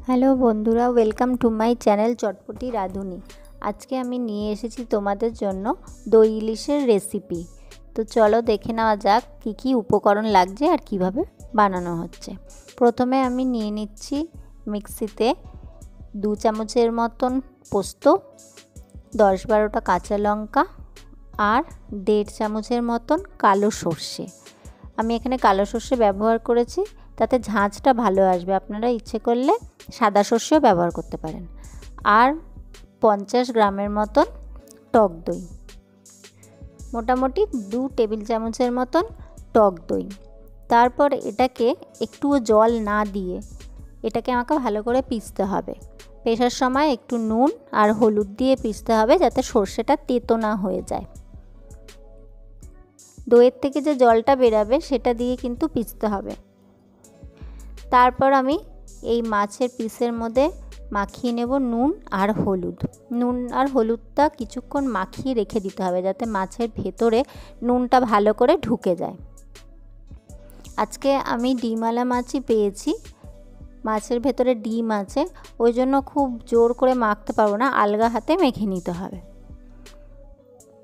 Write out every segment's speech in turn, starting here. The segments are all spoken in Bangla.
হ্যালো বন্ধুরা, ওয়েলকাম টু মাই চ্যানেল চটপটি রাঁধুনি। আজকে আমি নিয়ে এসেছি তোমাদের জন্য দই ইলিশের রেসিপি। তো চলো দেখে নেওয়া যাক কী কী উপকরণ লাগছে আর কিভাবে বানানো হচ্ছে। প্রথমে আমি নিয়ে নিচ্ছি মিক্সিতে 2 চামচের মতন পোস্ত, 10-12টা কাঁচা লঙ্কা আর 1.5 চামচের মতন কালো সর্ষে। আমি এখানে কালো সর্ষে ব্যবহার করেছি, তাতে ঝাঁঝটা ভালো আসবে। আপনারা ইচ্ছে করলে সাদা সর্ষেও ব্যবহার করতে পারেন। আর 50 গ্রামের মতন টক দই, মোটামুটি 2 টেবিল চামচের মতন টক দই। তারপর এটাকে একটুও জল না দিয়ে এটাকে আমাকে ভালো করে পিষতে হবে। পেষার সময় একটু নুন আর হলুদ দিয়ে পিষতে হবে, যাতে সর্ষেটা তেতো না হয়ে যায়। দইয়ের থেকে যে জলটা বেরাবে সেটা দিয়ে কিন্তু পিষতে হবে। তারপর আমি এই মাছের পিসের মধ্যে মাখিয়ে নেব নুন আর হলুদ। নুন আর হলুদটা কিছুক্ষণ মাখিয়ে রেখে দিতে হবে, যাতে মাছের ভেতরে নুনটা ভালো করে ঢুকে যায়। আজকে আমি ডিমওয়ালা মাছই পেয়েছি, মাছের ভেতরে ডিম আছে, ওই জন্য খুব জোর করে মাখতে পারবো না, আলগা হাতে মেখে নিতে হবে।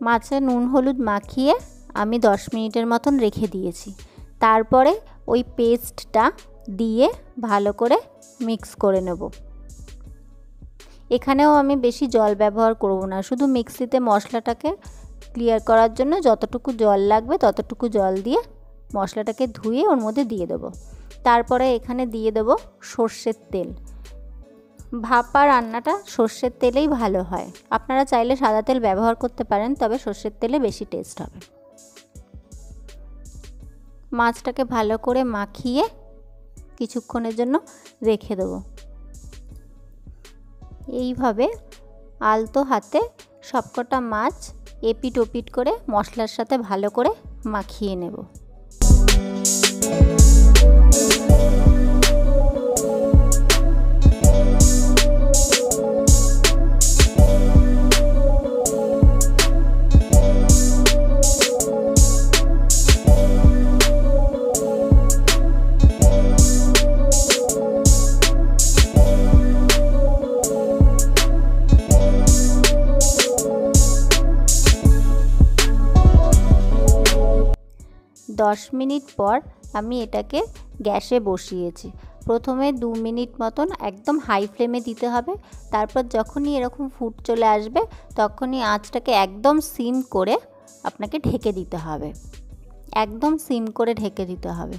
মাছে নুন হলুদ মাখিয়ে আমি 10 মিনিটের মতন রেখে দিয়েছি। তারপরে ওই পেস্টটা দিয়ে ভালো করে মিক্স করে নেব। এখানেও আমি বেশি জল ব্যবহার করব না, শুধু মিক্সিতে মশলাটাকে ক্লিয়ার করার জন্য যতটুকু জল লাগবে ততটুকু জল দিয়ে মশলাটাকে ধুয়ে ওর মধ্যে দিয়ে দেব। তারপরে এখানে দিয়ে দেব সর্ষের তেল। ভাপা রান্নাটা সর্ষের তেলেই ভালো হয়। আপনারা চাইলে সাদা তেল ব্যবহার করতে পারেন, তবে সর্ষের তেলে বেশি টেস্ট হবে। মাছটাকে ভালো করে মাখিয়ে কিছুক্ষণের জন্য রেখে দেব। এইভাবে আলতো হাতে সবকটা মাছ এপিট ওপিট করে মশলার সাথে ভালো করে মাখিয়ে নেব। 10 মিনিট পর আমি এটাকে গ্যাসে বসিয়েছি। প্রথমে 2 মিনিট মতন একদম হাই ফ্লেমে দিতে হবে। তারপর যখনই এরকম ফুট চলে আসবে তখনই আঁচটাকে একদম সিম করে আপনাকে ঢেকে দিতে হবে। একদম সিম করে ঢেকে দিতে হবে।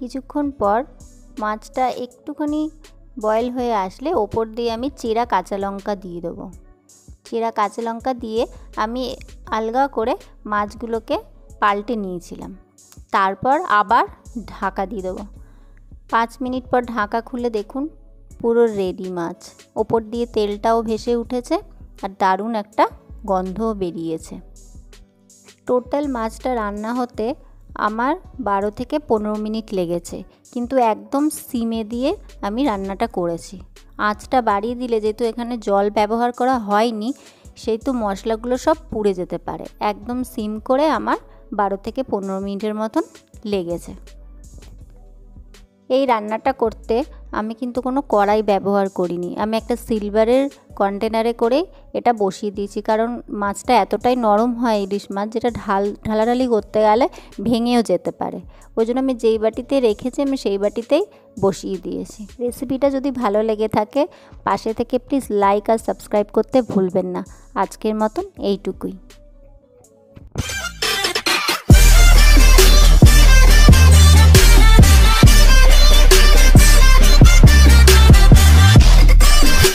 কিছুক্ষণ পর মাছটা একটুখানি বয়েল হয়ে আসলে ওপর দিয়ে আমি চেরা কাঁচা লঙ্কা দিয়ে দেবো। চেরা কাঁচা লঙ্কা দিয়ে আমি আলগা করে মাছগুলোকে পাল্টে নিয়েছিলাম। তারপর আবার ঢাকা দিয়ে দেবো। 5 মিনিট পর ঢাকা খুলে দেখুন পুরো রেডি মাছ। ওপর দিয়ে তেলটাও ভেসে উঠেছে আর দারুণ একটা গন্ধও বেরিয়েছে। টোটাল মাছটা রান্না হতে আমার 12 থেকে 15 মিনিট লেগেছে, কিন্তু একদম সিমে দিয়ে আমি রান্নাটা করেছি। আঁচটা বাড়িয়ে দিলে, যেহেতু এখানে জল ব্যবহার করা হয়নি, সেহেতু মশলাগুলো সব পুড়ে যেতে পারে। একদম সিম করে আমার 12 থেকে 15 মিনিটের মতন লেগেছে। এই রান্নাটা করতে আমি কিন্তু কোনো কড়াই ব্যবহার করিনি। আমি একটা সিলভারের কন্টেনারে করে এটা বসিয়ে দিয়েছি, কারণ মাছটা এতটাই নরম হয় ইলিশ মাছ, যেটা ঢালাঢালি করতে গেলে ভেঙেও যেতে পারে। ওই জন্য আমি যেই বাটিতে রেখেছি আমি সেই বাটিতেই বসিয়ে দিয়েছি। রেসিপিটা যদি ভালো লেগে থাকে পাশে থেকে প্লিজ লাইক আর সাবস্ক্রাইব করতে ভুলবেন না। আজকের মতন এইটুকুই।